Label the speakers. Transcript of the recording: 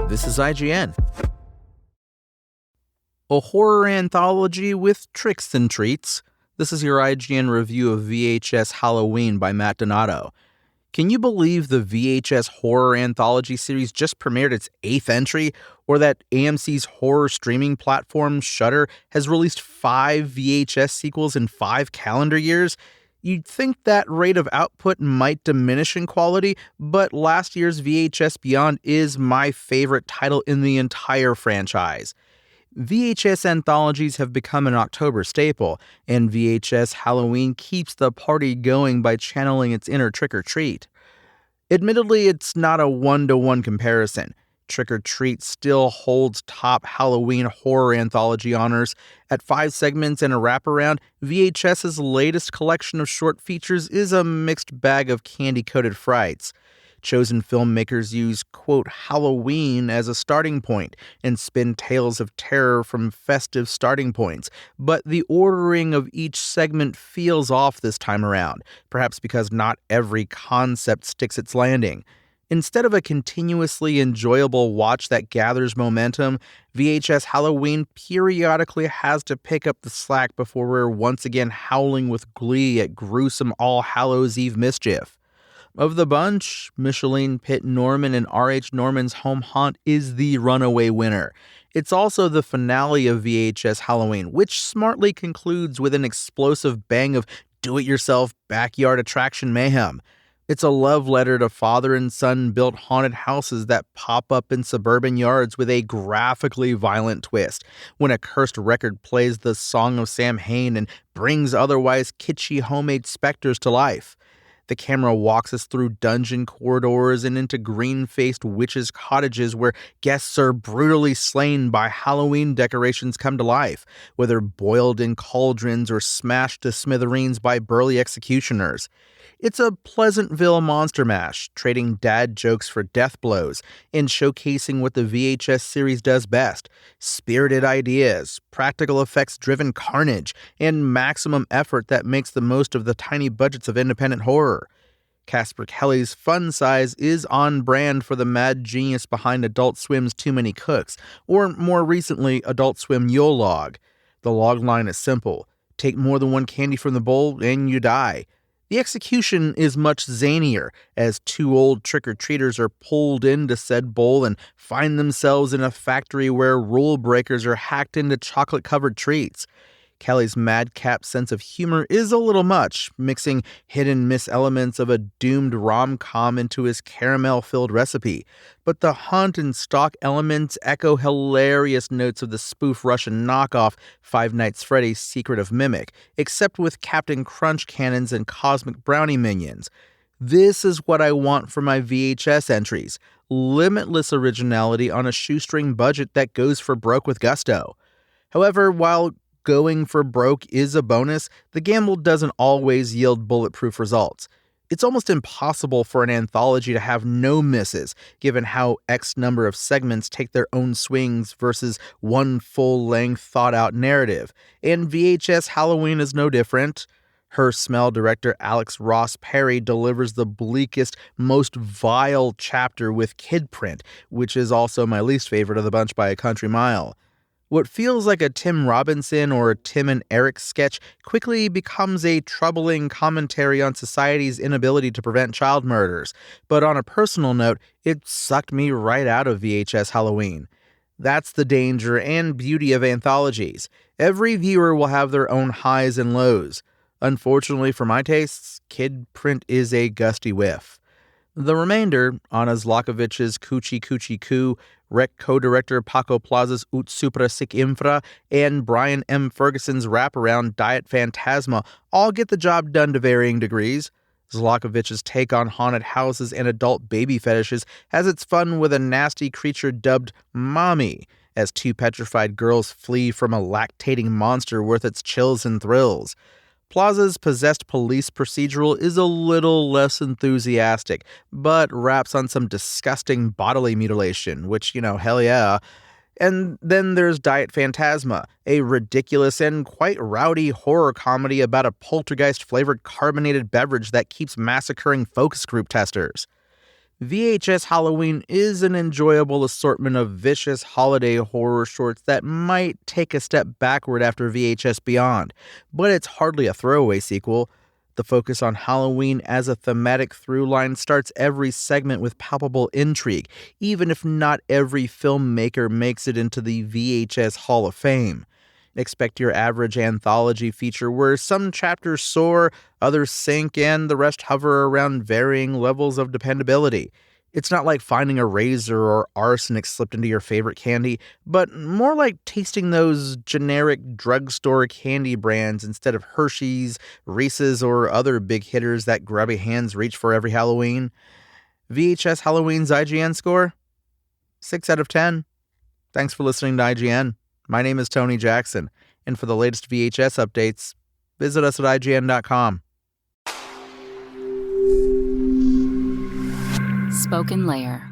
Speaker 1: This is IGN. A horror anthology with tricks and treats. This is your IGN review of VHS Halloween by Matt Donato. Can you believe the VHS horror anthology series just premiered its 8th entry, or that AMC's horror streaming platform Shudder has released 5 VHS sequels in 5 calendar years? You'd think that rate of output might diminish in quality, but last year's VHS Beyond is my favorite title in the entire franchise. VHS anthologies have become an October staple, and VHS Halloween keeps the party going by channeling its inner trick-or-treat. Admittedly, it's not a one-to-one comparison. Trick or Treat still holds top Halloween horror anthology honors. At 5 segments and a wraparound, VHS's latest collection of short features is a mixed bag of candy-coated frights. Chosen filmmakers use, quote, Halloween as a starting point and spin tales of terror from festive starting points, but the ordering of each segment feels off this time around, perhaps because not every concept sticks its landing. Instead of a continuously enjoyable watch that gathers momentum, VHS Halloween periodically has to pick up the slack before we're once again howling with glee at gruesome All Hallows Eve mischief. Of the bunch, Micheline Pitt Norman and R.H. Norman's Home Haunt is the runaway winner. It's also the finale of VHS Halloween, which smartly concludes with an explosive bang of do-it-yourself backyard attraction mayhem. It's a love letter to father and son built haunted houses that pop up in suburban yards with a graphically violent twist. When a cursed record plays the Song of Sam Hain and brings otherwise kitschy homemade specters to life. The camera walks us through dungeon corridors and into green-faced witches' cottages where guests are brutally slain by Halloween decorations come to life, whether boiled in cauldrons or smashed to smithereens by burly executioners. It's a Pleasantville monster mash, trading dad jokes for death blows, and showcasing what the VHS series does best: spirited ideas, practical effects-driven carnage, and maximum effort that makes the most of the tiny budgets of independent horror. Casper Kelly's fun size is on brand for the mad genius behind Adult Swim's Too Many Cooks, or more recently, Adult Swim Yule Log. The log line is simple: take more than one candy from the bowl and you die. The execution is much zanier, as 2 old trick-or-treaters are pulled into said bowl and find themselves in a factory where rule breakers are hacked into chocolate-covered treats. Kelly's madcap sense of humor is a little much, mixing hit-and-miss elements of a doomed rom-com into his caramel-filled recipe. But the hunt and stalk elements echo hilarious notes of the spoof Russian knockoff Five Nights at Freddy's Secret of Mimic, except with Captain Crunch cannons and cosmic brownie minions. This is what I want for my VHS entries: limitless originality on a shoestring budget that goes for broke with gusto. However, while going for broke is a bonus, the gamble doesn't always yield bulletproof results. It's almost impossible for an anthology to have no misses, given how X number of segments take their own swings versus one full-length, thought-out narrative. And VHS Halloween is no different. Her Smell director Alex Ross Perry delivers the bleakest, most vile chapter with Kid Print, which is also my least favorite of the bunch by a country mile. What feels like a Tim Robinson or a Tim and Eric sketch quickly becomes a troubling commentary on society's inability to prevent child murders. But on a personal note, it sucked me right out of VHS Halloween. That's the danger and beauty of anthologies. Every viewer will have their own highs and lows. Unfortunately for my tastes, Kid Print is a gusty whiff. The remainder, Anna Zlakovich's Coochie Coochie Coo, Rec co-director Paco Plaza's Ut Supra Sic Infra, and Brian M. Ferguson's wraparound Diet Phantasma all get the job done to varying degrees. Zlakovich's take on haunted houses and adult baby fetishes has its fun with a nasty creature dubbed Mommy, as 2 petrified girls flee from a lactating monster worth its chills and thrills. Plaza's possessed police procedural is a little less enthusiastic, but raps on some disgusting bodily mutilation, which, hell yeah. And then there's Diet Phantasma, a ridiculous and quite rowdy horror comedy about a poltergeist-flavored carbonated beverage that keeps massacring focus group testers. VHS Halloween is an enjoyable assortment of vicious holiday horror shorts that might take a step backward after VHS Beyond, but it's hardly a throwaway sequel. The focus on Halloween as a thematic through line starts every segment with palpable intrigue, even if not every filmmaker makes it into the VHS Hall of Fame. Expect your average anthology feature where some chapters soar, others sink, and the rest hover around varying levels of dependability. It's not like finding a razor or arsenic slipped into your favorite candy, but more like tasting those generic drugstore candy brands instead of Hershey's, Reese's, or other big hitters that grubby hands reach for every Halloween. VHS Halloween's IGN score? 6 out of 10. Thanks for listening to IGN. My name is Tony Jackson, and for the latest VHS updates, visit us at IGN.com.
Speaker 2: Spoken Layer.